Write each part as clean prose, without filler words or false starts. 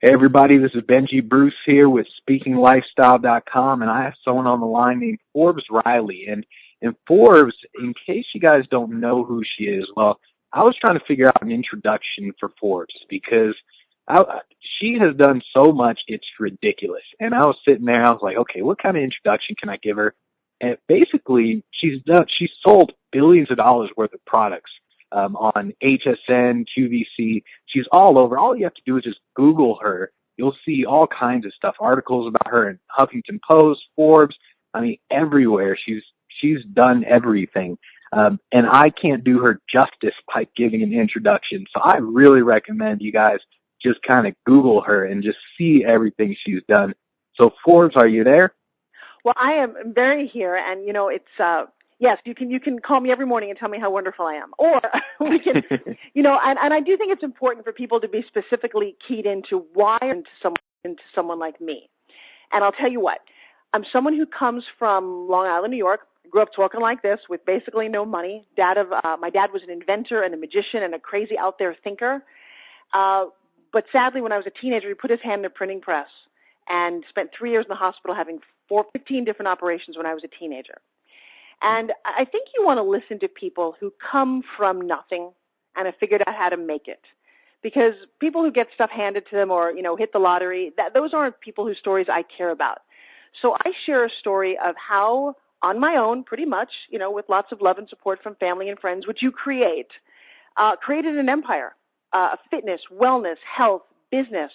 Hey everybody, this is Benji Bruce here with SpeakingLifestyle.com, and I have someone on the line named Forbes Riley. And Forbes, in case you guys don't know who she is, well, I was trying to figure out an introduction for Forbes because she has done so much, it's ridiculous. And I was sitting there, I was like, okay, what kind of introduction can I give her? And basically, she's sold billions of dollars worth of products. On HSN, QVC. She's all over. All you have to do is just Google her. You'll see all kinds of stuff, articles about her in Huffington Post, Forbes. I mean, everywhere. She's done everything. And I can't do her justice by giving an introduction. So I really recommend you guys just kind of Google her and just see everything she's done. So Forbes, are you there? Well, I am very here, and it's yes, you can call me every morning and tell me how wonderful I am, or we can, and I do think it's important for people to be specifically keyed into why into someone like me, and I'll tell you what, I'm someone who comes from Long Island, New York. Grew up talking like this with basically no money. My dad was an inventor and a magician and a crazy out there thinker, but sadly, when I was a teenager, he put his hand in a printing press and spent 3 years in the hospital having 15 different operations when I was a teenager. And I think you want to listen to people who come from nothing and have figured out how to make it. Because people who get stuff handed to them or, hit the lottery, those aren't people whose stories I care about. So I share a story of how, on my own, pretty much, with lots of love and support from family and friends, which you created an empire, fitness, wellness, health, business.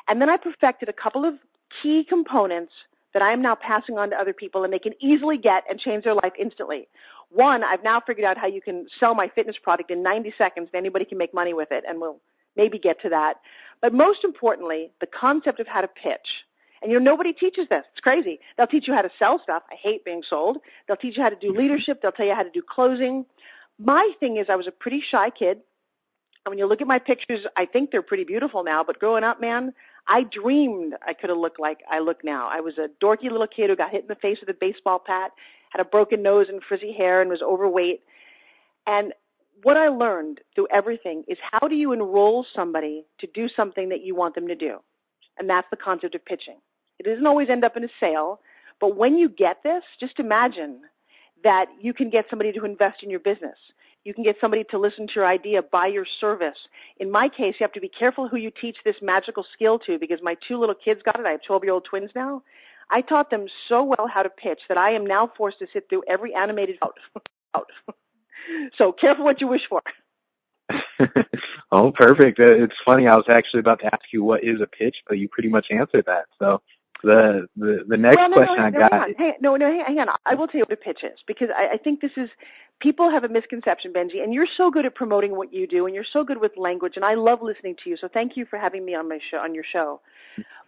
And then I perfected a couple of key components that I am now passing on to other people, and they can easily get and change their life instantly. One, I've now figured out how you can sell my fitness product in 90 seconds, and anybody can make money with it, and we'll maybe get to that. But most importantly, the concept of how to pitch. And nobody teaches this. It's crazy. They'll teach you how to sell stuff. I hate being sold. They'll teach you how to do leadership. They'll tell you how to do closing. My thing is I was a pretty shy kid. And when you look at my pictures, I think they're pretty beautiful now, but growing up, man, I dreamed I could have looked like I look now. I was a dorky little kid who got hit in the face with a baseball bat, had a broken nose and frizzy hair, and was overweight. And what I learned through everything is how do you enroll somebody to do something that you want them to do? And that's the concept of pitching. It doesn't always end up in a sale, but when you get this, just imagine that you can get somebody to invest in your business. You can get somebody to listen to your idea, buy your service. In my case, you have to be careful who you teach this magical skill to because my 2 little kids got it. I have 12-year-old twins now. I taught them so well how to pitch that I am now forced to sit through every animated out. So careful what you wish for. Oh, perfect. It's funny. I was actually about to ask you what is a pitch, but you pretty much answered that. So the next question I got. Hang on. I will tell you what a pitch is because I think this is. People have a misconception, Benji, and you're so good at promoting what you do, and you're so good with language, and I love listening to you, so thank you for having me on your show.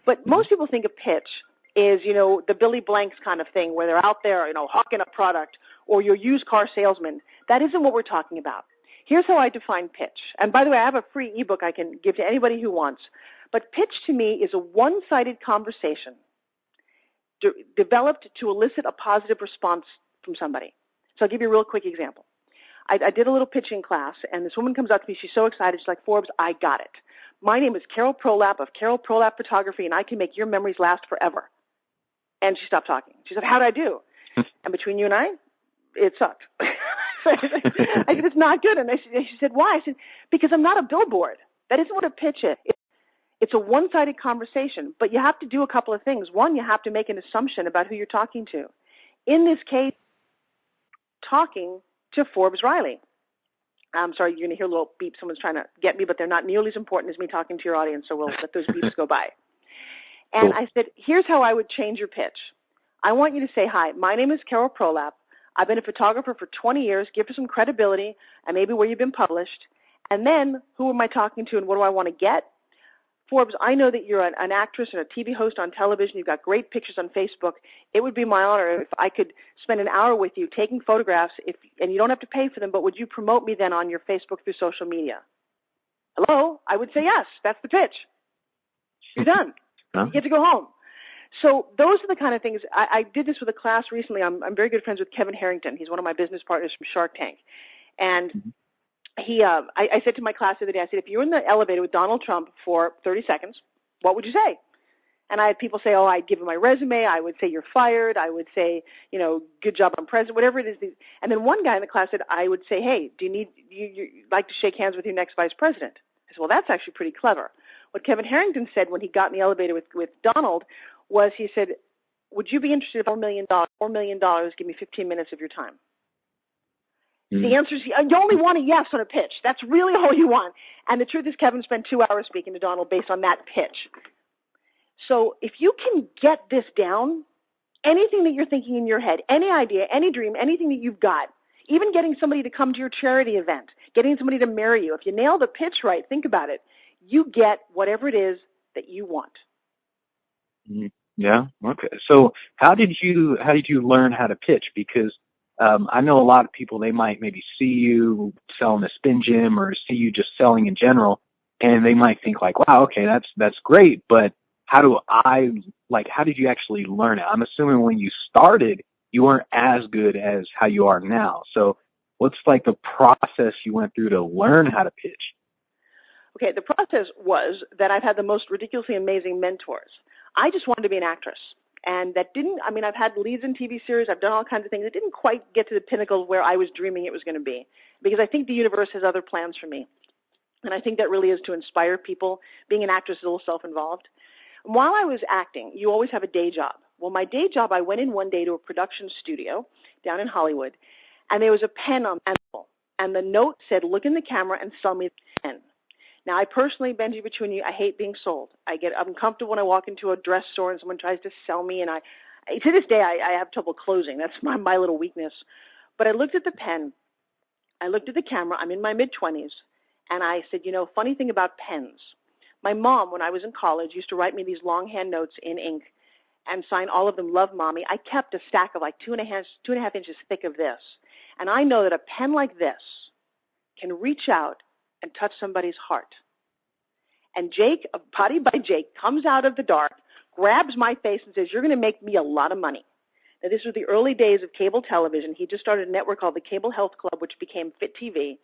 But most people think a pitch is, the Billy Blanks kind of thing where they're out there, hawking a product, or your used car salesman. That isn't what we're talking about. Here's how I define pitch. And by the way, I have a free ebook I can give to anybody who wants. But pitch to me is a one-sided conversation developed to elicit a positive response from somebody. So I'll give you a real quick example. I did a little pitching class, and this woman comes up to me. She's so excited. She's like, Forbes, I got it. My name is Carol Prolap of Carol Prolap Photography, and I can make your memories last forever. And she stopped talking. She said, how'd I do? And between you and I, it sucked. I said, it's not good. And she said, why? I said, because I'm not a billboard. That isn't what a pitch is. It's a one-sided conversation, but you have to do a couple of things. One, you have to make an assumption about who you're talking to. In this case, talking to Forbes Riley. I'm sorry, you're going to hear a little beep. Someone's trying to get me, but they're not nearly as important as me talking to your audience, so we'll let those beeps go by. And I said, here's how I would change your pitch. I want you to say, hi, my name is Carol Prolap. I've been a photographer for 20 years. Give her some credibility and maybe where you've been published. And then who am I talking to and what do I want to get? Forbes, I know that you're an actress and a TV host on television. You've got great pictures on Facebook. It would be my honor if I could spend an hour with you taking photographs, and you don't have to pay for them, but would you promote me then on your Facebook through social media? Hello? I would say yes. That's the pitch. You're done. You get to go home. So those are the kind of things. I did this with a class recently. I'm very good friends with Kevin Harrington. He's one of my business partners from Shark Tank. And I said to my class the other day, I said, if you're in the elevator with Donald Trump for 30 seconds, what would you say? And I had people say, oh, I'd give them my resume. I would say, you're fired. I would say, good job, I'm president, whatever it is. And then one guy in the class said, I would say, hey, do you like to shake hands with your next vice president? I said, well, that's actually pretty clever. What Kevin Harrington said when he got in the elevator with Donald was, he said, would you be interested in $4 million, give me 15 minutes of your time? Mm-hmm. The answer is, you only want a yes on a pitch. That's really all you want. And the truth is, Kevin spent 2 hours speaking to Donald based on that pitch. So if you can get this down, anything that you're thinking in your head, any idea, any dream, anything that you've got, even getting somebody to come to your charity event, getting somebody to marry you, if you nail the pitch right, think about it, you get whatever it is that you want. Yeah. Okay. So how did you learn how to pitch? Because I know a lot of people, they might maybe see you selling a spin gym or see you just selling in general, and they might think like, wow, okay, that's great, but how did you actually learn it? I'm assuming when you started, you weren't as good as how you are now. So what's like the process you went through to learn how to pitch? Okay, the process was that I've had the most ridiculously amazing mentors. I just wanted to be an actress. And I've had leads in TV series, I've done all kinds of things. It didn't quite get to the pinnacle where I was dreaming it was going to be, because I think the universe has other plans for me. And I think that really is to inspire people. Being an actress is a little self-involved. While I was acting, you always have a day job. Well, my day job, I went in one day to a production studio down in Hollywood, and there was a pen on the table, and the note said, look in the camera and sell me the pen. Now, I personally, Benji, between you, I hate being sold. I get uncomfortable when I walk into a dress store and someone tries to sell me, and to this day, I have trouble closing. That's my little weakness. But I looked at the pen, I looked at the camera, I'm in my mid-20s, and I said, funny thing about pens. My mom, when I was in college, used to write me these longhand notes in ink and sign all of them, Love, Mommy. I kept a stack of like 2.5 inches thick of this. And I know that a pen like this can reach out and touch somebody's heart. And Jake, Body by Jake, comes out of the dark, grabs my face and says, you're going to make me a lot of money. Now, this was the early days of cable television. He just started a network called the Cable Health Club, which became Fit TV.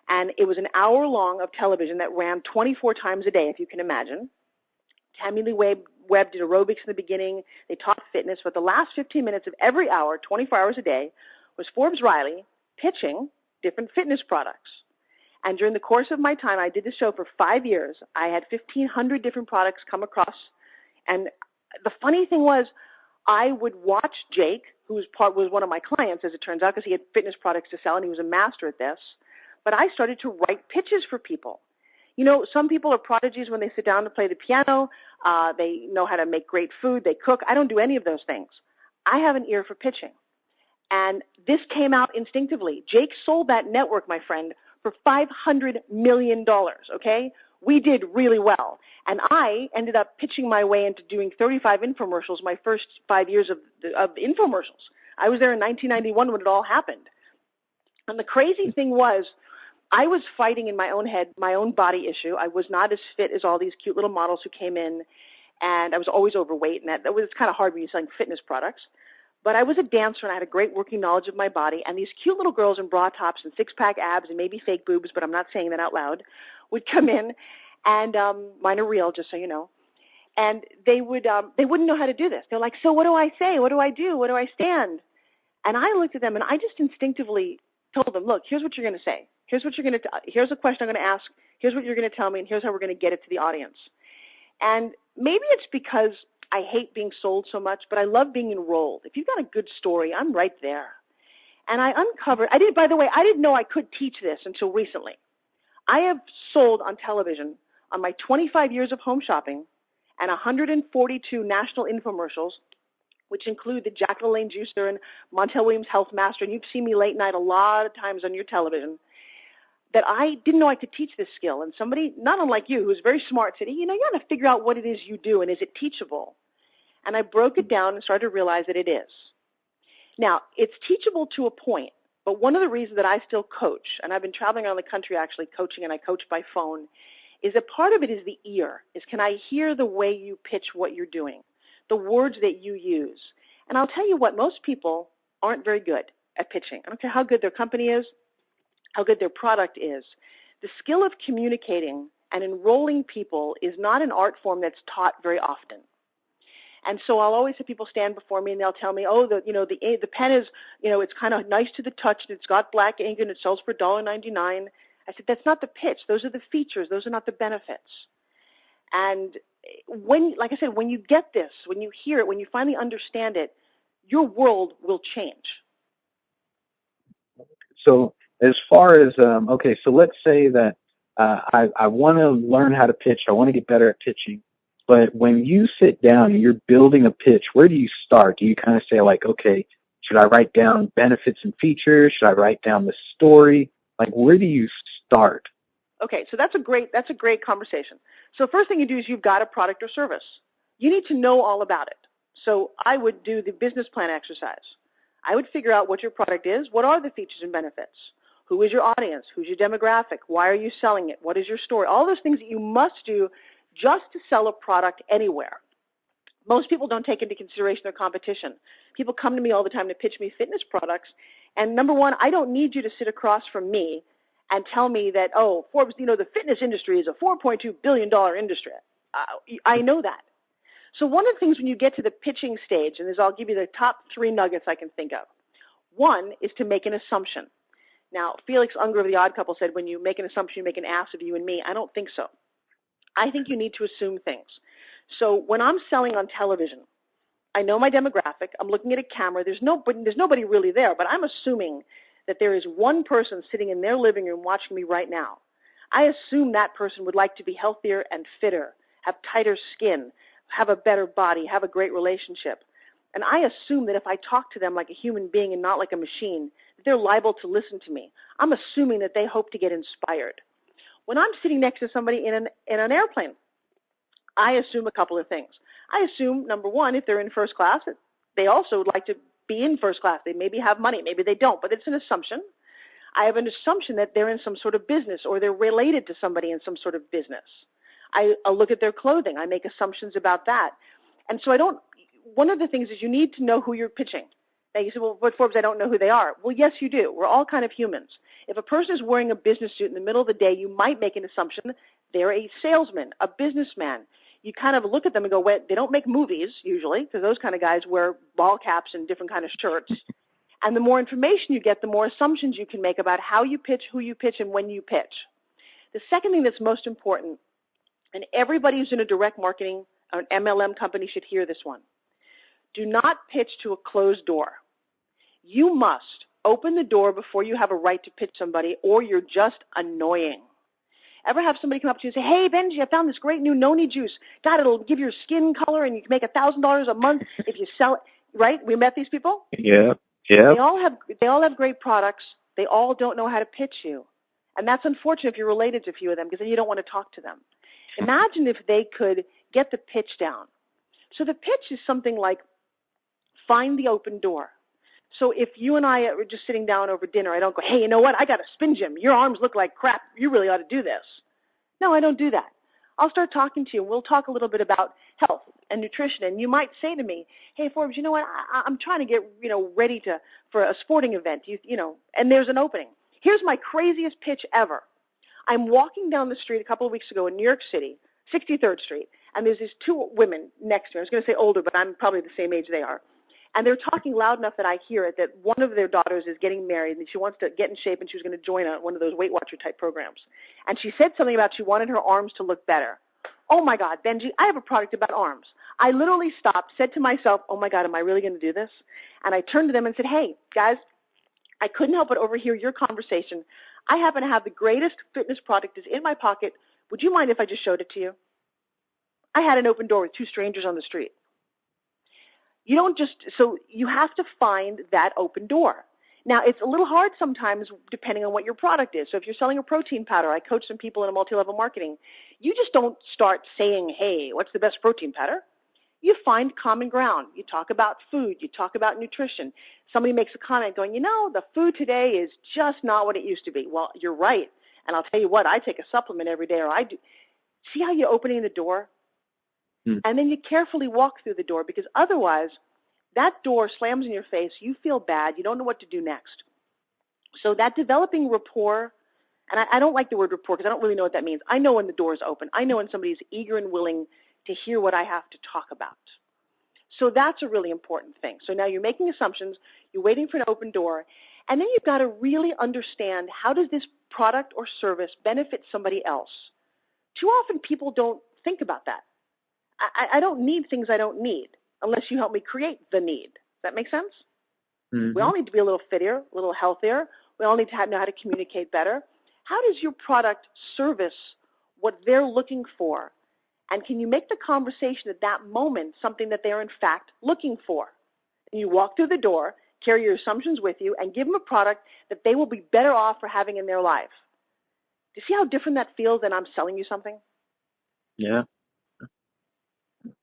And it was an hour long of television that ran 24 times a day, if you can imagine. Tammy Lee Webb did aerobics in the beginning. They taught fitness. But the last 15 minutes of every hour, 24 hours a day, was Forbes Riley pitching different fitness products. And during the course of my time, I did the show for 5 years. I had 1,500 different products come across. And the funny thing was, I would watch Jake, who was one of my clients, as it turns out, because he had fitness products to sell, and he was a master at this. But I started to write pitches for people. Some people are prodigies when they sit down to play the piano. They know how to make great food. They cook. I don't do any of those things. I have an ear for pitching. And this came out instinctively. Jake sold that network, my friend, for $500 million, okay? We did really well. And I ended up pitching my way into doing 35 infomercials my first 5 years of infomercials. I was there in 1991 when it all happened. And the crazy thing was, I was fighting in my own head, my own body issue. I was not as fit as all these cute little models who came in, and I was always overweight, and that was kind of hard when you're selling fitness products. But I was a dancer, and I had a great working knowledge of my body, and these cute little girls in bra tops and six-pack abs and maybe fake boobs, but I'm not saying that out loud, would come in, and mine are real, just so you know, and they wouldn't know how to do this. They're like, so what do I say? What do I do? What do I stand? And I looked at them, and I just instinctively told them, look, here's what you're going to say. Here's a question I'm going to ask. Here's what you're going to tell me, and here's how we're going to get it to the audience. And maybe it's because I hate being sold so much, but I love being enrolled. If you've got a good story, I'm right there. And I uncovered, by the way, I didn't know I could teach this until recently. I have sold on television on my 25 years of home shopping and 142 national infomercials, which include the Jack LaLanne Juicer and Montel Williams Health Master, and you've seen me late night a lot of times on your television, that I didn't know I could teach this skill. And somebody, not unlike you, who's very smart, said, you got to figure out what it is you do, and is it teachable? And I broke it down and started to realize that it is. Now, it's teachable to a point, but one of the reasons that I still coach, and I've been traveling around the country actually coaching, and I coach by phone, is that part of it is the ear, is can I hear the way you pitch what you're doing, the words that you use. And I'll tell you what, most people aren't very good at pitching. I don't care how good their company is, how good their product is. The skill of communicating And enrolling people is not an art form that's taught very often. And so I'll always have people stand before me and they'll tell me, oh, the pen is, it's kind of nice to the touch and it's got black ink and it sells for $1.99. I said, that's not the pitch. Those are the features. Those are not the benefits. And like I said, when you get this, when you hear it, when you finally understand it, your world will change. So as far as, so let's say that I want to learn how to pitch. I want to get better at pitching. But when you sit down and you're building a pitch, where do you start? Do you kind of say like, okay, should I write down benefits and features? Should I write down the story? Like, where do you start? Okay, so that's a great conversation. So first thing you do is you've got a product or service. You need to know all about it. So I would do the business plan exercise. I would figure out what your product is. What are the features and benefits? Who is your audience? Who's your demographic? Why are you selling it? What is your story? All those things that you must do just to sell a product anywhere. Most people don't take into consideration their competition. People come to me all the time to pitch me fitness products. And number one, I don't need you to sit across from me and tell me that, oh, Forbes, the fitness industry is a $4.2 billion industry. I know that. So one of the things when you get to the pitching stage, and I'll give you the top 3 nuggets I can think of. One is to make an assumption. Now, Felix Unger of The Odd Couple said, when you make an assumption, you make an ass of you and me. I don't think so. I think you need to assume things. So when I'm selling on television, I know my demographic. I'm looking at a camera. There's nobody really there, but I'm assuming that there is one person sitting in their living room watching me right now. I assume that person would like to be healthier and fitter, have tighter skin, have a better body, have a great relationship. And I assume that if I talk to them like a human being and not like a machine, that they're liable to listen to me. I'm assuming that they hope to get inspired. When I'm sitting next to somebody in an airplane, I assume a couple of things. I assume, number one, if they're in first class, they also would like to be in first class. They maybe have money, maybe they don't, but it's an assumption. I have an assumption that they're in some sort of business or they're related to somebody in some sort of business. I'll look at their clothing. I make assumptions about that. And so one of the things is you need to know who you're pitching. Now you say, well, but Forbes, I don't know who they are. Well, yes, you do. We're all kind of humans. If a person is wearing a business suit in the middle of the day, you might make an assumption they're a salesman, a businessman. You kind of look at them and go, wait, they don't make movies usually, because those kind of guys wear ball caps and different kind of shirts. And the more information you get, the more assumptions you can make about how you pitch, who you pitch, and when you pitch. The second thing that's most important, and everybody who's in a direct marketing or an MLM company should hear this one. Do not pitch to a closed door. You must open the door before you have a right to pitch somebody, or you're just annoying. Ever have somebody come up to you and say, hey, Benji, I found this great new noni juice. God, it'll give your skin color and you can make $1,000 a month if you sell it. Right? We met these people? Yeah. They all have great products. They all don't know how to pitch you. And that's unfortunate if you're related to a few of them, because then you don't want to talk to them. Imagine if they could get the pitch down. So the pitch is something like, find the open door. So if you and I are just sitting down over dinner, I don't go, hey, you know what? I got a spin gym. Your arms look like crap. You really ought to do this. No, I don't do that. I'll start talking to you. We'll talk a little bit about health and nutrition. And you might say to me, hey, Forbes, you know what? I'm trying to get, ready for a sporting event, and there's an opening. Here's my craziest pitch ever. I'm walking down the street a couple of weeks ago in New York City, 63rd Street, and there's these 2 women next to me. I was going to say older, but I'm probably the same age they are. And they're talking loud enough that I hear it, that one of their daughters is getting married and she wants to get in shape and she was going to join one of those Weight Watcher type programs. And she said something about she wanted her arms to look better. Oh, my God, Benji, I have a product about arms. I literally stopped, said to myself, oh, my God, am I really going to do this? And I turned to them and said, hey, guys, I couldn't help but overhear your conversation. I happen to have the greatest fitness product is in my pocket. Would you mind if I just showed it to you? I had an open door with 2 strangers on the street. So you have to find that open door. Now, it's a little hard sometimes depending on what your product is. So if you're selling a protein powder, I coach some people in a multi-level marketing. You just don't start saying, hey, what's the best protein powder? You find common ground. You talk about food. You talk about nutrition. Somebody makes a comment going, the food today is just not what it used to be. Well, you're right. And I'll tell you what, I take a supplement every day, or I do. See how you're opening the door? And then you carefully walk through the door, because otherwise that door slams in your face. You feel bad. You don't know what to do next. So that developing rapport And I don't like the word rapport because I don't really know what that means. I know when the door is open. I know when somebody's eager and willing to hear what I have to talk about. So that's a really important thing. So now you're making assumptions, you're waiting for an open door, and then you've got to really understand, how does this product or service benefit somebody else? Too often people don't think about that. I don't need things I don't need unless you help me create the need. Does that make sense? Mm-hmm. We all need to be a little fitter, a little healthier. We all need to know how to communicate better. How does your product service what they're looking for? And can you make the conversation at that moment something that they're in fact looking for? And you walk through the door, carry your assumptions with you, and give them a product that they will be better off for having in their life. Do you see how different that feels than I'm selling you something? Yeah.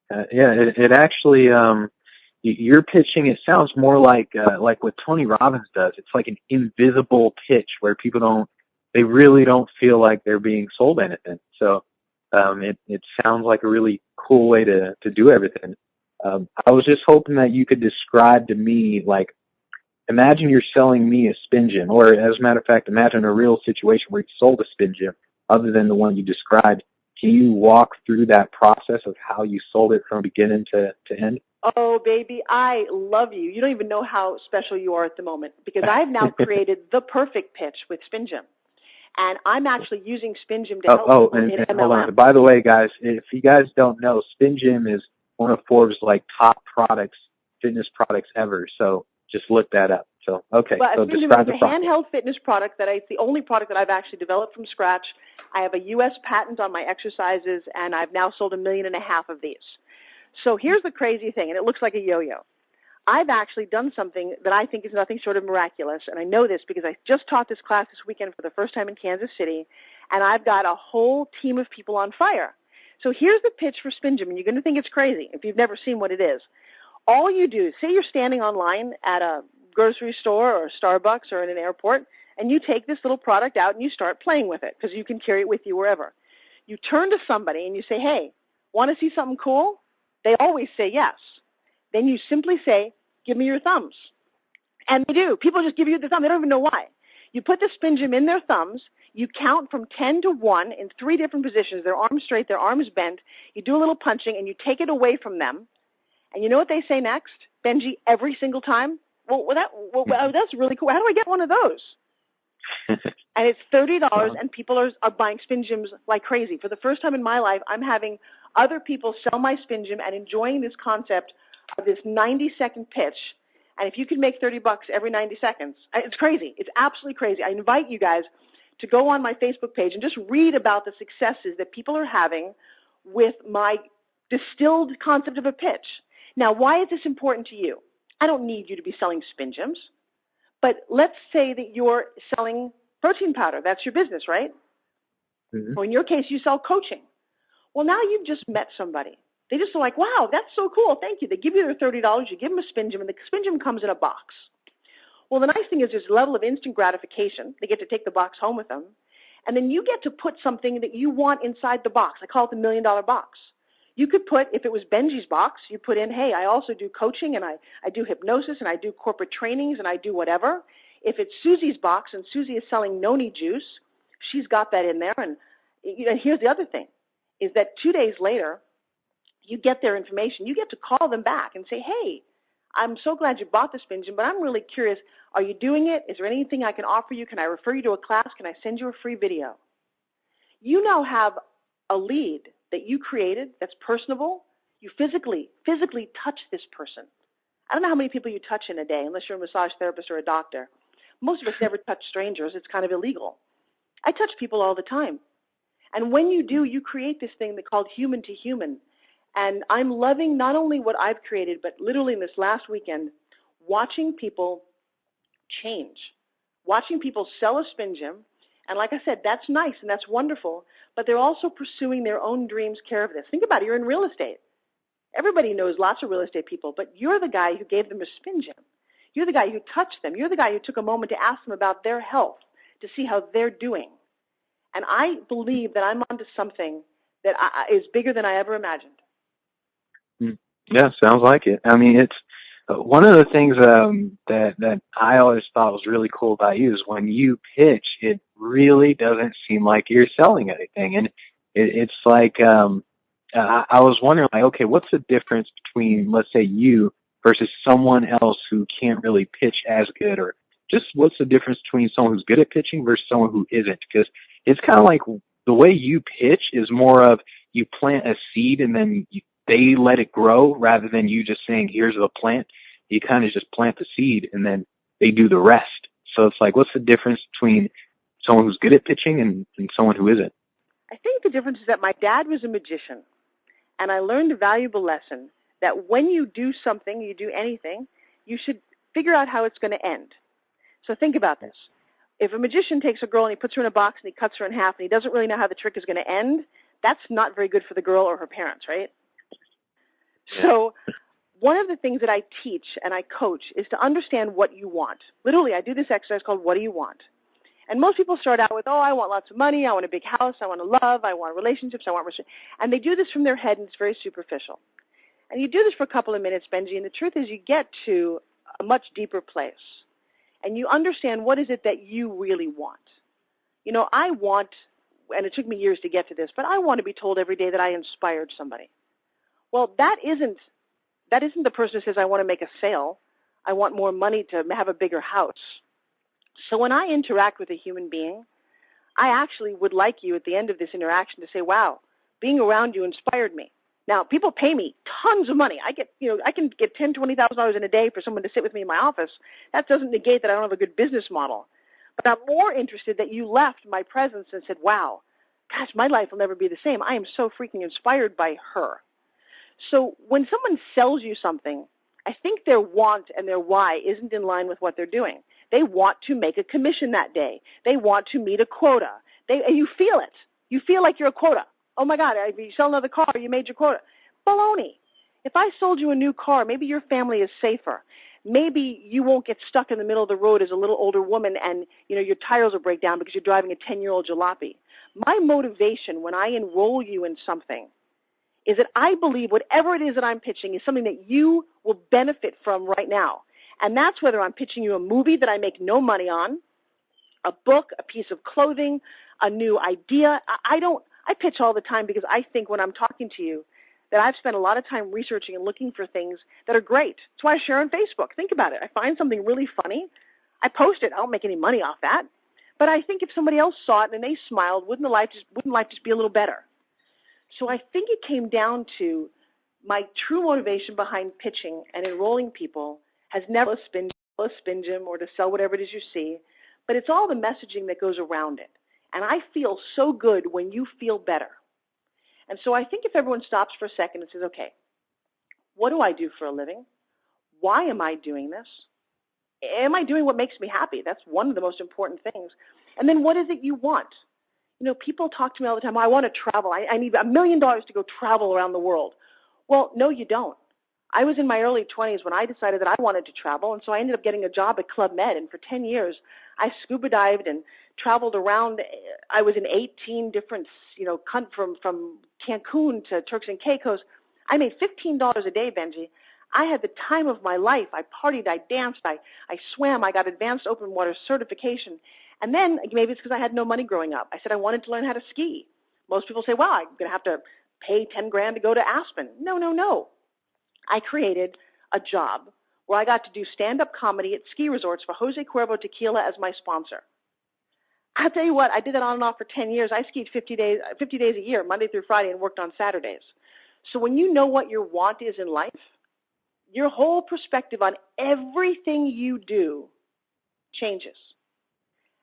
It actually, you're pitching, it sounds more like what Tony Robbins does. It's like an invisible pitch where they really don't feel like they're being sold anything. So it sounds like a really cool way to do everything. I was just hoping that you could describe to me, like, imagine you're selling me a spin gym, or as a matter of fact, imagine a real situation where you sold a spin gym other than the one you described. Can you walk through that process of how you sold it from beginning to end? Oh, baby, I love you. You don't even know how special you are at the moment, because I've now created the perfect pitch with Spin Gym. And I'm actually using Spin Gym to help people hit MLM. Hold on. By the way, guys, if you guys don't know, Spin Gym is one of Forbes' top fitness products ever. So just look that up. So, okay. Well, so Spin Gym describe is the a handheld fitness product it's the only product that I've actually developed from scratch. I have a U.S. patent on my exercises, and I've now sold 1.5 million of these. So here's the crazy thing, and it looks like a yo-yo. I've actually done something that I think is nothing short of miraculous, and I know this because I just taught this class this weekend for the first time in Kansas City, and I've got a whole team of people on fire. So here's the pitch for Spin Gym, and you're going to think it's crazy if you've never seen what it is. All you do, say you're standing online at a grocery store or Starbucks or in an airport, and you take this little product out and you start playing with it because you can carry it with you wherever. You turn to somebody and you say, hey, want to see something cool? They always say yes. Then you simply say, give me your thumbs. And they do. People just give you the thumb. They don't even know why. You put the Spin Gym in their thumbs. You count from 10 to 1 in 3 different positions, their arms straight, their arms bent. You do a little punching, and you take it away from them. And you know what they say next, Benji, every single time? Well, that's really cool. How do I get one of those? And it's $30, and people are buying Spin Gyms like crazy. For the first time in my life, I'm having other people sell my Spin Gym and enjoying this concept of this 90-second pitch. And if you can make $30 every 90 seconds, it's crazy. It's absolutely crazy. I invite you guys to go on my Facebook page and just read about the successes that people are having with my distilled concept of a pitch. Now, why is this important to you? I don't need you to be selling Spin Gyms. But let's say that you're selling protein powder. That's your business, right? Mm-hmm. Or in your case, you sell coaching. Well, now you've just met somebody. They just are like, wow, that's so cool. Thank you. They give you their $30. You give them a Spin Gym, and the Spin Gym comes in a box. Well, the nice thing is there's a level of instant gratification. They get to take the box home with them. And then you get to put something that you want inside the box. I call it the $1 million box. You could put, if it was Benji's box, you put in, hey, I also do coaching, and I do hypnosis, and I do corporate trainings, and I do whatever. If it's Susie's box, and Susie is selling noni juice, she's got that in there. And here's the other thing, is that 2 days later, you get their information. You get to call them back and say, hey, I'm so glad you bought the Spin Gym, but I'm really curious, are you doing it? Is there anything I can offer you? Can I refer you to a class? Can I send you a free video? You now have a lead that you created that's personable. You physically touch this person. I don't know how many people you touch in a day, unless you're a massage therapist or a doctor. Most of us never touch strangers. It's kind of illegal. I touch people all the time. And when you do, you create this thing that's called human to human. And I'm loving not only what I've created, but literally in this last weekend, watching people change, watching people sell a Spin Gym. And like I said, that's nice and that's wonderful, but they're also pursuing their own dreams care of this. Think about it. You're in real estate. Everybody knows lots of real estate people, but you're the guy who gave them a Spin Gym. You're the guy who touched them. You're the guy who took a moment to ask them about their health, to see how they're doing. And I believe that I'm onto something that is bigger than I ever imagined. Yeah, sounds like it. I mean, it's one of the things that I always thought was really cool about you is when you pitch, it really doesn't seem like you're selling anything. And it's like, I was wondering, like, okay, what's the difference between, let's say, you versus someone else who can't really pitch as good, or just what's the difference between someone who's good at pitching versus someone who isn't? Because it's kind of like the way you pitch is more of you plant a seed and then they let it grow rather than you just saying, here's the plant. You kind of just plant the seed and then they do the rest. So it's like, what's the difference between someone who's good at pitching and someone who isn't? I think the difference is that my dad was a magician, and I learned a valuable lesson that when you do something, you do anything, you should figure out how it's going to end. So think about this. If a magician takes a girl and he puts her in a box and he cuts her in half and he doesn't really know how the trick is going to end, that's not very good for the girl or her parents, right? So one of the things that I teach and I coach is to understand what you want. Literally, I do this exercise called What Do You Want? And most people start out with, oh, I want lots of money, I want a big house, I want to love, I want relationships, I want and they do this from their head, and it's very superficial. And you do this for a couple of minutes, Benji, and the truth is you get to a much deeper place. And you understand what is it that you really want. You know, I want, and it took me years to get to this, but I want to be told every day that I inspired somebody. Well, that isn't the person who says, I want to make a sale. I want more money to have a bigger house. So when I interact with a human being, I actually would like you at the end of this interaction to say, wow, being around you inspired me. Now, people pay me tons of money. I can get $10,000, $20,000 in a day for someone to sit with me in my office. That doesn't negate that I don't have a good business model. But I'm more interested that you left my presence and said, wow, gosh, my life will never be the same. I am so freaking inspired by her. So when someone sells you something, I think their want and their why isn't in line with what they're doing. They want to make a commission that day. They want to meet a quota. And you feel it. You feel like you're a quota. Oh, my God, if you sell another car, you made your quota. Baloney. If I sold you a new car, maybe your family is safer. Maybe you won't get stuck in the middle of the road as a little older woman and, your tires will break down because you're driving a 10-year-old jalopy. My motivation when I enroll you in something is that I believe whatever it is that I'm pitching is something that you will benefit from right now. And that's whether I'm pitching you a movie that I make no money on, a book, a piece of clothing, a new idea. I pitch all the time because I think when I'm talking to you that I've spent a lot of time researching and looking for things that are great. That's why I share on Facebook. Think about it. I find something really funny. I post it. I don't make any money off that. But I think if somebody else saw it and they smiled, wouldn't life just be a little better? So I think it came down to my true motivation behind pitching and enrolling people has never been a spin gym or to sell whatever it is you see, but it's all the messaging that goes around it. And I feel so good when you feel better. And so I think if everyone stops for a second and says, okay, what do I do for a living? Why am I doing this? Am I doing what makes me happy? That's one of the most important things. And then what is it you want? People talk to me all the time, I want to travel. I need $1 million to go travel around the world. Well, no, you don't. I was in my early 20s when I decided that I wanted to travel, and so I ended up getting a job at Club Med, and for 10 years I scuba dived and traveled around. I was in 18 different, from Cancun to Turks and Caicos. I made $15 a day, Benji. I had the time of my life. I partied, I danced, I swam, I got advanced open water certification. And then, maybe it's because I had no money growing up, I said I wanted to learn how to ski. Most people say, well, I'm going to have to pay $10,000 to go to Aspen. No. I created a job where I got to do stand-up comedy at ski resorts for Jose Cuervo Tequila as my sponsor. I'll tell you what, I did that on and off for 10 years. I skied 50 days a year, Monday through Friday, and worked on Saturdays. So when you know what your want is in life, your whole perspective on everything you do changes.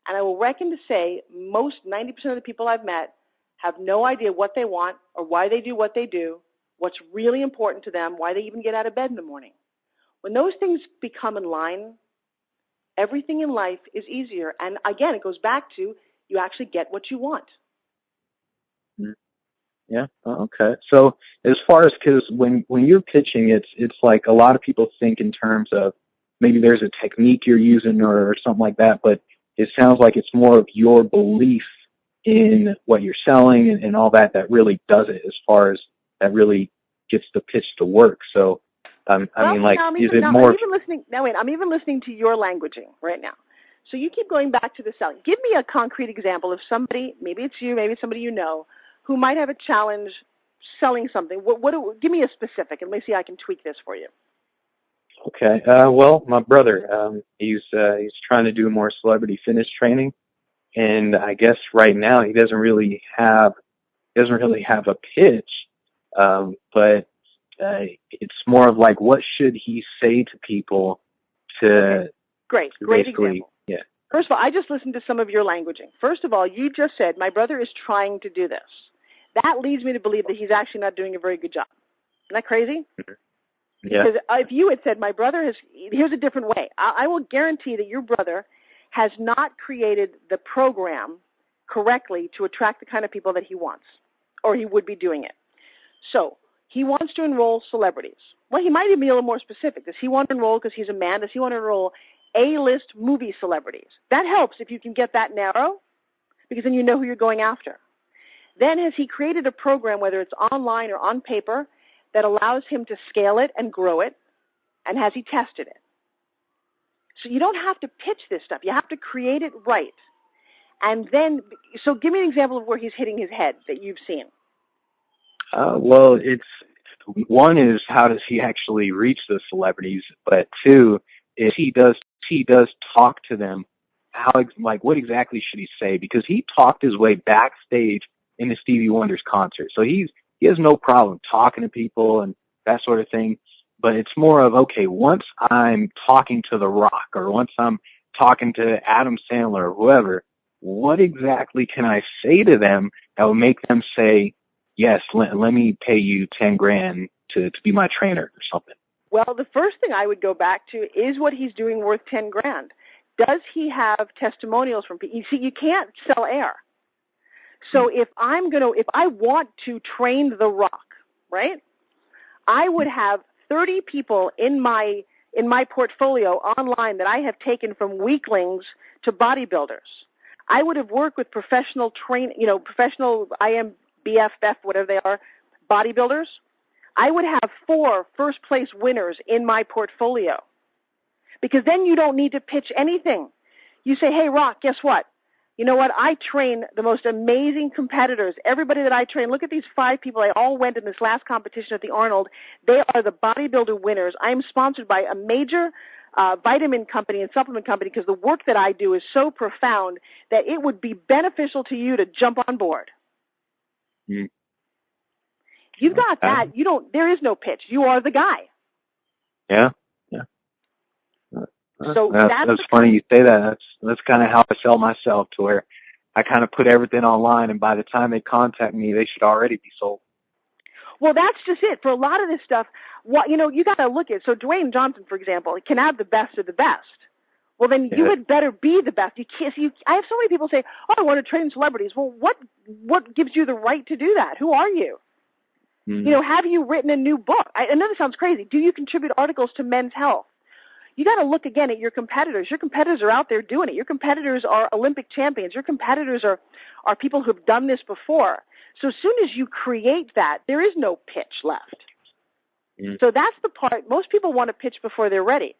And I will reckon to say most 90% of the people I've met have no idea what they want or why they do what they do, what's really important to them, why they even get out of bed in the morning. When those things become in line, everything in life is easier. And again, it goes back to you actually get what you want. Yeah. Okay. So as far as, because when you're pitching, it's like a lot of people think in terms of maybe there's a technique you're using or something like that, but it sounds like it's more of your belief in what you're selling and all that really does it, as far as that really gets the pitch to work. So I'm even listening to your languaging right now. So you keep going back to the selling. Give me a concrete example of somebody, maybe it's you, maybe it's somebody you know, who might have a challenge selling something. Give me a specific, and let me see if I can tweak this for you. Okay. Well, my brother, he's trying to do more celebrity fitness training, and I guess right now he doesn't really have a pitch, but it's more of like, what should he say to people to Great example. Yeah. First of all, I just listened to some of your languaging. First of all, you just said, my brother is trying to do this. That leads me to believe that he's actually not doing a very good job. Isn't that crazy? Yeah. Because if you had said, my brother has, here's a different way. I will guarantee that your brother has not created the program correctly to attract the kind of people that he wants, or he would be doing it. So he wants to enroll celebrities. Well, he might even be a little more specific. Does he want to enroll because he's a man? Does he want to enroll A-list movie celebrities? That helps if you can get that narrow, because then you know who you're going after. Then has he created a program, whether it's online or on paper, that allows him to scale it and grow it, and has he tested it? So you don't have to pitch this stuff. You have to create it right. And then, so give me an example of where he's hitting his head that you've seen. Well, it's one is, how does he actually reach the celebrities? But two, if he does talk to them, what exactly should he say? Because he talked his way backstage in the Stevie Wonder's concert, so he has no problem talking to people and that sort of thing. But it's more of, okay, once I'm talking to The Rock, or once I'm talking to Adam Sandler or whoever, what exactly can I say to them that will make them say, yes, let me pay you $10,000 to be my trainer or something? Well, the first thing I would go back to is what he's doing worth $10,000. Does he have testimonials from people? You see, you can't sell air. So if I want to train The Rock, right, I would have 30 people in my portfolio online that I have taken from weaklings to bodybuilders. I would have worked with professional professional IMBFF, whatever they are, bodybuilders. I would have 4 first-place winners in my portfolio, because then you don't need to pitch anything. You say, hey, Rock, guess what? You know what? I train the most amazing competitors. Everybody that I train, look at these 5 people. They all went in this last competition at the Arnold. They are the bodybuilder winners. I am sponsored by a major vitamin company and supplement company, because the work that I do is so profound that it would be beneficial to you to jump on board. Mm. You've got that. There is no pitch. You are the guy. Yeah. So that's funny you say that. That's kind of how I sell myself, to where I kind of put everything online, and by the time they contact me, they should already be sold. Well, that's just it. For a lot of this stuff, you got to look at. So Dwayne Johnson, for example, can have the best of the best. Well, then you had better be the best. You can't. I have so many people say, "Oh, I want to train celebrities." Well, what gives you the right to do that? Who are you? Mm-hmm. Have you written a new book? I know this sounds crazy. Do you contribute articles to Men's Health? You got to look again at your competitors. Your competitors are out there doing it. Your competitors are Olympic champions. Your competitors are people who have done this before. So as soon as you create that, there is no pitch left. Mm. So that's the part. Most people want to pitch before they're ready.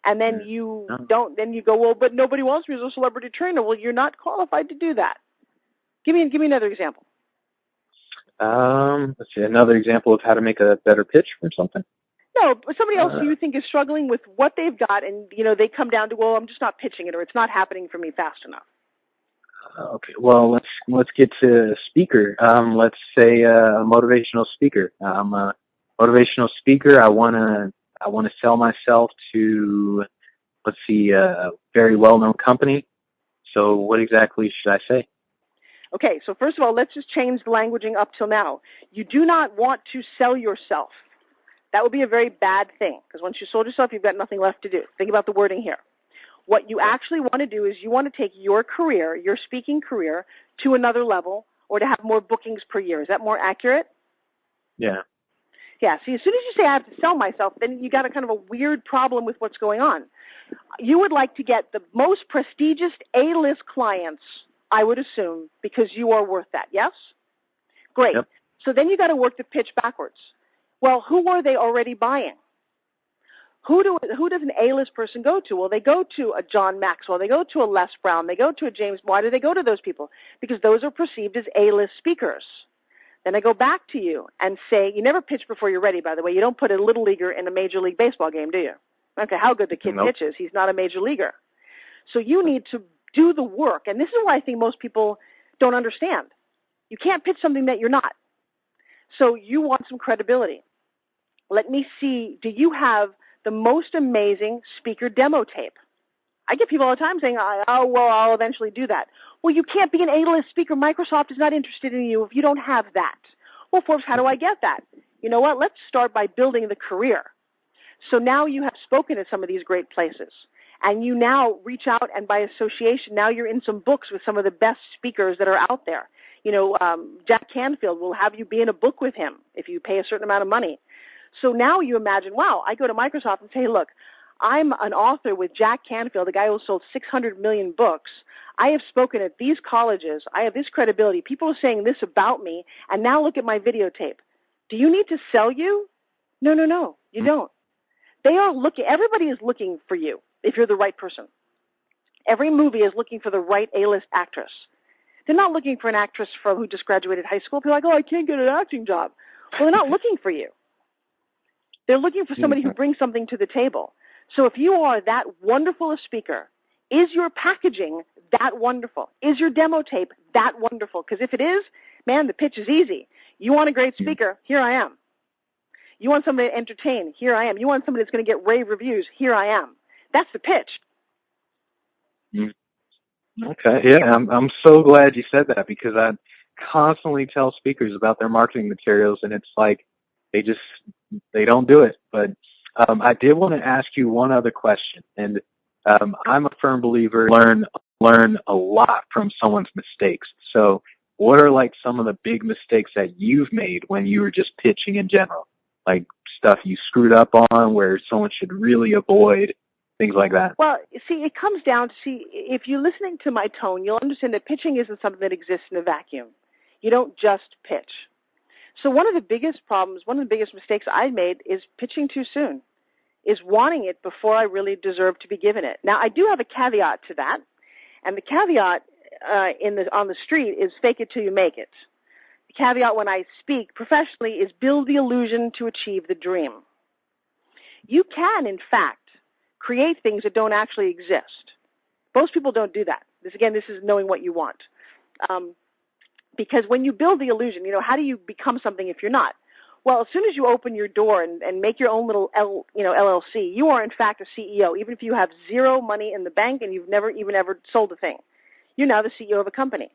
And then you don't. Then you go, well, but nobody wants me as a celebrity trainer. Well, you're not qualified to do that. Give me another example. Let's see, another example of how to make a better pitch for something. No, but somebody else who you think is struggling with what they've got, and they come down to, well, I'm just not pitching it, or it's not happening for me fast enough. Okay, well, let's get to a speaker. Let's say a motivational speaker. I'm a motivational speaker. I want to sell myself to, let's see, a very well-known company. So what exactly should I say? Okay, so first of all, let's just change the languaging up till now. You do not want to sell yourself. That would be a very bad thing, because once you sold yourself, you've got nothing left to do. Think about the wording here. What you actually want to do is you want to take your career, your speaking career, to another level, or to have more bookings per year. Is that more accurate? Yeah. Yeah, so as soon as you say I have to sell myself, then you got a kind of a weird problem with what's going on. You would like to get the most prestigious A-list clients, I would assume, because you are worth that, yes? Great. Yep. So then you got to work the pitch backwards. Well, who are they already buying? Who does an A-list person go to? Well, they go to a John Maxwell. They go to a Les Brown. They go to a James. Why do they go to those people? Because those are perceived as A-list speakers. Then I go back to you and say, you never pitch before you're ready, by the way. You don't put a little leaguer in a Major League Baseball game, do you? Okay, how good the kid pitches. He's not a major leaguer. So you need to do the work. And this is why I think most people don't understand. You can't pitch something that you're not. So you want some credibility. Let me see, do you have the most amazing speaker demo tape? I get people all the time saying, I'll eventually do that. Well, you can't be an A-list speaker. Microsoft is not interested in you if you don't have that. Well, Forbes, how do I get that? You know what? Let's start by building the career. So now you have spoken at some of these great places. And you now reach out, and by association, now you're in some books with some of the best speakers that are out there. You know, Jack Canfield will have you be in a book with him if you pay a certain amount of money. So now you imagine, wow, I go to Microsoft and say, hey, look, I'm an author with Jack Canfield, the guy who sold 600 million books. I have spoken at these colleges. I have this credibility. People are saying this about me, and now look at my videotape. Do you need to sell you? No, you don't. They are looking, everybody is looking for you if you're the right person. Every movie is looking for the right A-list actress. They're not looking for an actress who just graduated high school. People are like, I can't get an acting job. Well, they're not looking for you. They're looking for somebody who brings something to the table. So if you are that wonderful a speaker, is your packaging that wonderful? Is your demo tape that wonderful? Because if it is, man, the pitch is easy. You want a great speaker? Here I am. You want somebody to entertain? Here I am. You want somebody that's going to get rave reviews? Here I am. That's the pitch. Okay, yeah, I'm so glad you said that, because I constantly tell speakers about their marketing materials, and it's like they don't do it. But I did want to ask you one other question, and I'm a firm believer learn a lot from someone's mistakes. So what are like some of the big mistakes that you've made when you were just pitching in general? Like stuff you screwed up on where someone should really avoid, things like that? Well, see, it comes down to, if you're listening to my tone, you'll understand that pitching isn't something that exists in a vacuum. You don't just pitch. So one of the biggest problems, one of the biggest mistakes I've made is pitching too soon, is wanting it before I really deserve to be given it. Now, I do have a caveat to that, and the caveat on the street is fake it till you make it. The caveat when I speak professionally is build the illusion to achieve the dream. You can, in fact, create things that don't actually exist. Most people don't do that. This is knowing what you want. Because when you build the illusion, how do you become something if you're not? Well, as soon as you open your door and make your own little LLC, you are in fact a CEO, even if you have zero money in the bank and you've never even ever sold a thing. You're now the CEO of a company.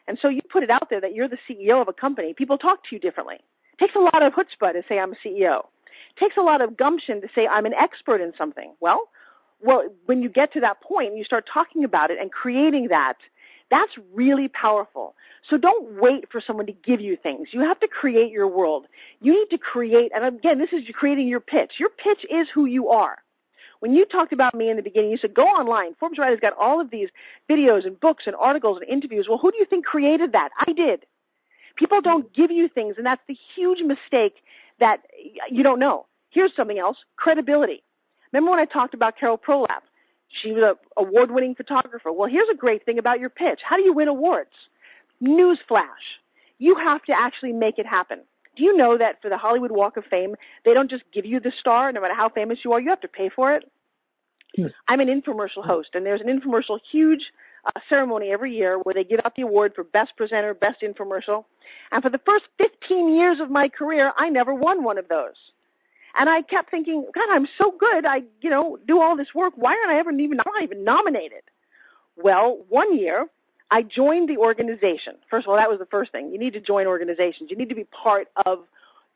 And so you put it out there that you're the CEO of a company. People talk to you differently. It takes a lot of chutzpah to say I'm a CEO. It takes a lot of gumption to say I'm an expert in something. Well, when you get to that point and you start talking about it and creating that, that's really powerful. So don't wait for someone to give you things. You have to create your world. You need to create, and again, this is creating your pitch. Your pitch is who you are. When you talked about me in the beginning, you said, go online. Forbes Riley's got all of these videos and books and articles and interviews. Well, who do you think created that? I did. People don't give you things, and that's the huge mistake that you don't know. Here's something else, credibility. Remember when I talked about Carol Prolap? She was an award-winning photographer. Well, here's a great thing about your pitch. How do you win awards? Newsflash. You have to actually make it happen. Do you know that for the Hollywood Walk of Fame, they don't just give you the star, no matter how famous you are, you have to pay for it? Yes. I'm an infomercial host, and there's an infomercial huge ceremony every year where they give out the award for best presenter, best infomercial. And for the first 15 years of my career, I never won one of those. And I kept thinking, God, I'm so good. I, do all this work. Why aren't I not even nominated? Well, one year, I joined the organization. First of all, that was the first thing. You need to join organizations. You need to be part of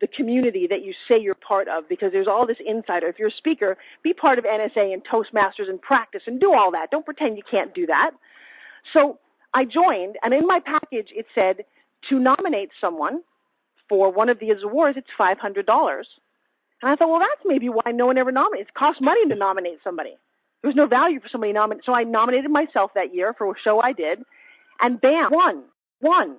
the community that you say you're part of, because there's all this insider. If you're a speaker, be part of NSA and Toastmasters and practice and do all that. Don't pretend you can't do that. So I joined, and in my package it said to nominate someone for one of these awards, it's $500. And I thought, well, that's maybe why no one ever nominates. It costs money to nominate somebody. There was no value for somebody to nominate. So I nominated myself that year for a show I did, and bam, won.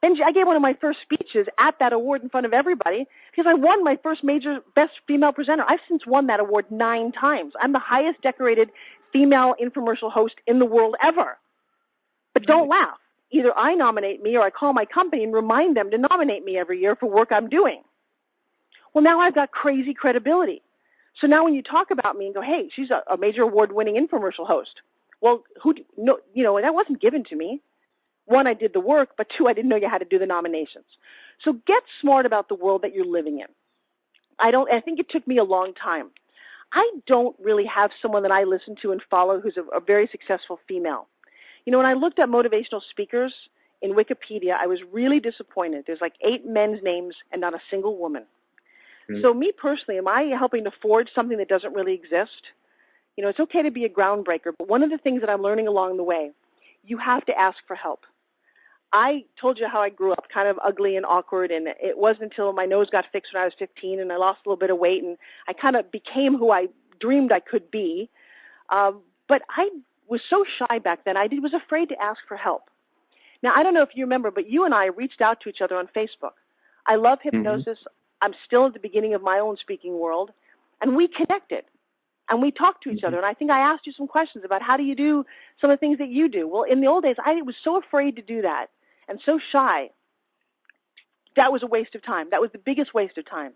Benji, I gave one of my first speeches at that award in front of everybody because I won my first major Best Female Presenter. I've since won that award 9 times. I'm the highest decorated female infomercial host in the world ever. But don't laugh. Either I nominate me or I call my company and remind them to nominate me every year for work I'm doing. Well, now I've got crazy credibility. So now when you talk about me and go, hey, she's a major award-winning infomercial host. Well, that wasn't given to me. 1, I did the work, but 2, I didn't know you had to do the nominations. So get smart about the world that you're living in. I think it took me a long time. I don't really have someone that I listen to and follow who's a very successful female. When I looked at motivational speakers in Wikipedia, I was really disappointed. There's like 8 men's names and not a single woman. Mm-hmm. So me personally, am I helping to forge something that doesn't really exist? It's okay to be a groundbreaker, but one of the things that I'm learning along the way, you have to ask for help. I told you how I grew up kind of ugly and awkward, and it wasn't until my nose got fixed when I was 15 and I lost a little bit of weight, and I kind of became who I dreamed I could be. But I was so shy back then, I was afraid to ask for help. Now, I don't know if you remember, but you and I reached out to each other on Facebook. I love hypnosis. Mm-hmm. I'm still at the beginning of my own speaking world, and we connected. And we talked to each other, and I think I asked you some questions about how do you do some of the things that you do. Well, in the old days, I was so afraid to do that and so shy. That was a waste of time. That was the biggest waste of time.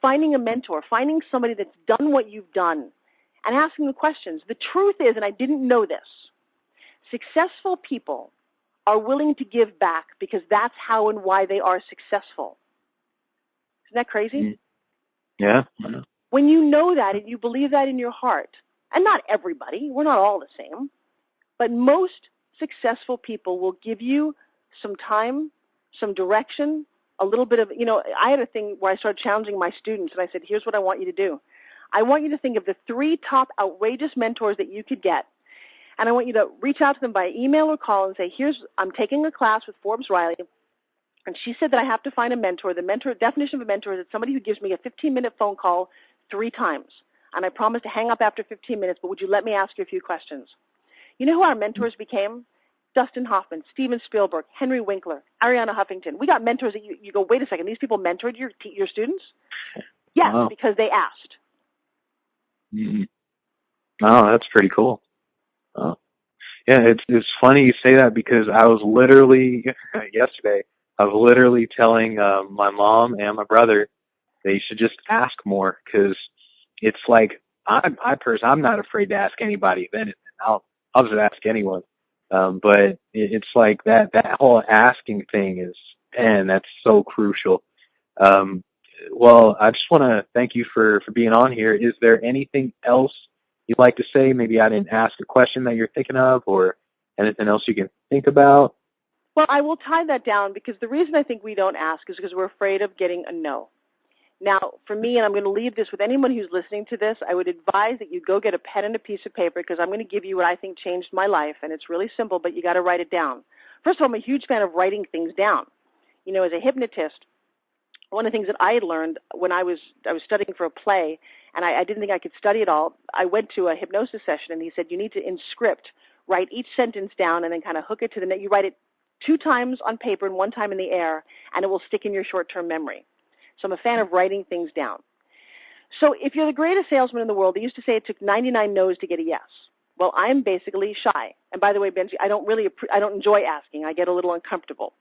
Finding a mentor, finding somebody that's done what you've done, and asking the questions. The truth is, and I didn't know this, successful people are willing to give back because that's how and why they are successful. Isn't that crazy? Yeah. When you know that and you believe that in your heart, and not everybody, we're not all the same, but most successful people will give you some time, some direction, a little bit of, I had a thing where I started challenging my students, and I said, here's what I want you to do. I want you to think of the 3 top outrageous mentors that you could get, and I want you to reach out to them by email or call and say, I'm taking a class with Forbes Riley, and she said that I have to find a mentor. The definition of a mentor is that somebody who gives me a 15-minute phone call 3 times, and I promise to hang up after 15 minutes, but would you let me ask you a few questions? You know who our mentors became? Dustin Hoffman, Steven Spielberg, Henry Winkler, Ariana Huffington. We got mentors that you go, wait a second, these people mentored your students? Yes, wow. Because they asked. Mm-hmm. Oh, that's pretty cool. Oh. Yeah, it's funny you say that because I was literally, yesterday, telling my mom and my brother they should just ask more because it's like I'm not afraid to ask anybody. Then I'll just ask anyone. But it's like that whole asking thing is, man, that's so crucial. Well, I just want to thank you for being on here. Is there anything else you'd like to say? Maybe I didn't ask a question that you're thinking of, or anything else you can think about? Well, I will tie that down because the reason I think we don't ask is because we're afraid of getting a no. Now, for me, and I'm going to leave this with anyone who's listening to this, I would advise that you go get a pen and a piece of paper because I'm going to give you what I think changed my life, and it's really simple, but you got to write it down. First of all, I'm a huge fan of writing things down. As a hypnotist, one of the things that I had learned when I was studying for a play, and I didn't think I could study it all, I went to a hypnosis session, and he said, you need to, in script, write each sentence down and then kind of hook it to the net. You write it 2 times on paper and 1 time in the air, and it will stick in your short-term memory. So I'm a fan of writing things down. So if you're the greatest salesman in the world, they used to say it took 99 no's to get a yes. Well, I'm basically shy. And by the way, Benji, I don't enjoy asking. I get a little uncomfortable.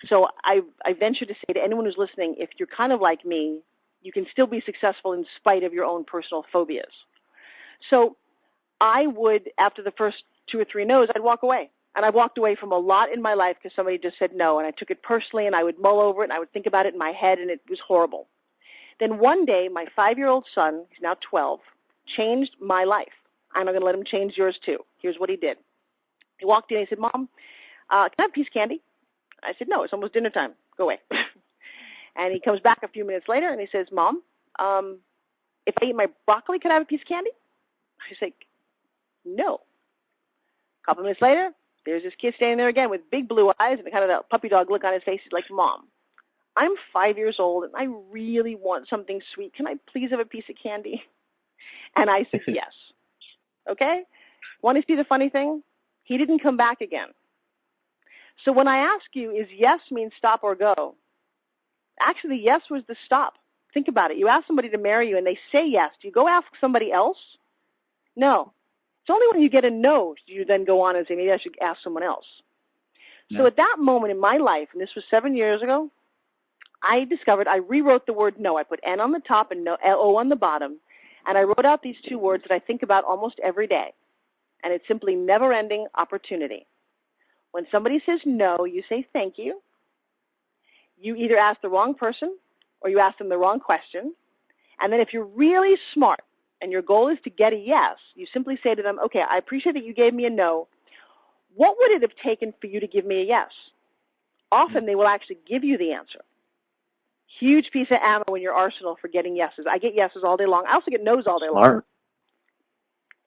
So I venture to say to anyone who's listening, if you're kind of like me, you can still be successful in spite of your own personal phobias. So I would, after the first 2 or 3 no's, I'd walk away. And I walked away from a lot in my life because somebody just said no, and I took it personally, and I would mull over it, and I would think about it in my head, and it was horrible. Then one day, my 5-year-old son, he's now 12, changed my life. I'm going to let him change yours too. Here's what he did. He walked in and he said, Mom, can I have a piece of candy? I said, no, it's almost dinner time. Go away. And he comes back a few minutes later, and he says, Mom, if I eat my broccoli, can I have a piece of candy? I was like, no. A couple minutes later, there's this kid standing there again with big blue eyes and kind of that puppy dog look on his face. He's like, Mom, I'm 5 years old, and I really want something sweet. Can I please have a piece of candy? And I said, yes. Okay? Want to see the funny thing? He didn't come back again. So when I ask you, is yes mean stop or go? Actually, yes was the stop. Think about it. You ask somebody to marry you and they say yes. Do you go ask somebody else? No. It's only when you get a no do you then go on and say, maybe I should ask someone else. Yeah. So at that moment in my life, and this was 7 years ago, I discovered I rewrote the word no. I put N on the top and no, O on the bottom, and I wrote out these two words that I think about almost every day, and it's simply never-ending opportunity. When somebody says no, you say thank you. You either ask the wrong person or you ask them the wrong question, and then if you're really smart and your goal is to get a yes, you simply say to them, okay, I appreciate that you gave me a no. What would it have taken for you to give me a yes? Often they will actually give you the answer. Huge piece of ammo in your arsenal for getting yeses. I get yeses all day long. I also get no's all day long.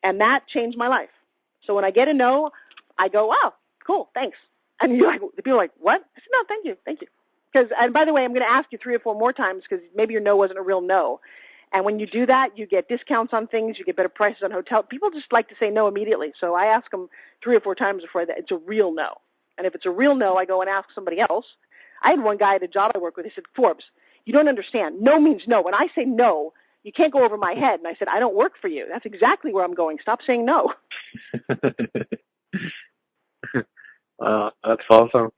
And that changed my life. So when I get a no, I go, wow, cool, thanks. And you're like, the people are like, what? I said, no, thank you. And by the way, I'm going to ask you 3 or 4 more times because maybe your no wasn't a real no. And when you do that, you get discounts on things, you get better prices on hotels. People just like to say no immediately. So I ask them 3 or 4 times before it's a real no. And if it's a real no, I go and ask somebody else. I had one guy at a job I work with. He said, Forbes, you don't understand. No means no. When I say no, you can't go over my head. And I said, I don't work for you. That's exactly where I'm going. Stop saying no. That's awesome.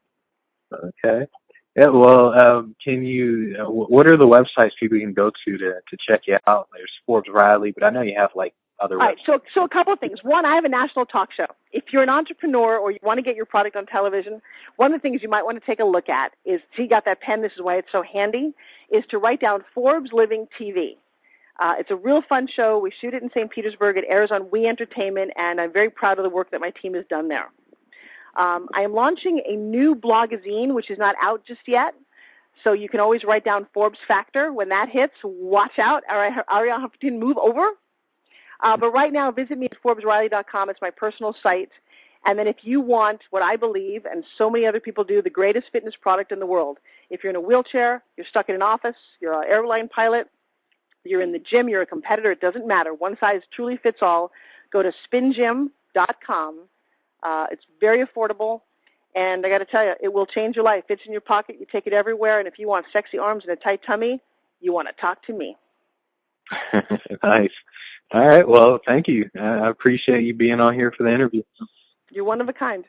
Okay. Yeah, well, can you, what are the websites people can go to check you out? There's Forbes Riley, but I know you have like other websites. All right, so a couple of things. One, I have a national talk show. If you're an entrepreneur or you want to get your product on television, one of the things you might want to take a look at is, see, you got that pen, this is why it's so handy, is to write down Forbes Living TV. It's a real fun show. We shoot it in St. Petersburg. It airs on We Entertainment, and I'm very proud of the work that my team has done there. I am launching a new blogazine, which is not out just yet. So you can always write down Forbes Factor. When that hits, watch out. Ariel Huffington, move over. But right now, visit me at ForbesRiley.com. It's my personal site. And then if you want what I believe, and so many other people do, the greatest fitness product in the world. If you're in a wheelchair, you're stuck in an office, you're an airline pilot, you're in the gym, you're a competitor, it doesn't matter. One size truly fits all. Go to spingym.com. It's very affordable, and I got to tell you, it will change your life. It fits in your pocket. You take it everywhere, and if you want sexy arms and a tight tummy, you want to talk to me. Nice. All right. Well, thank you. I appreciate you being on here for the interview. You're one of a kind.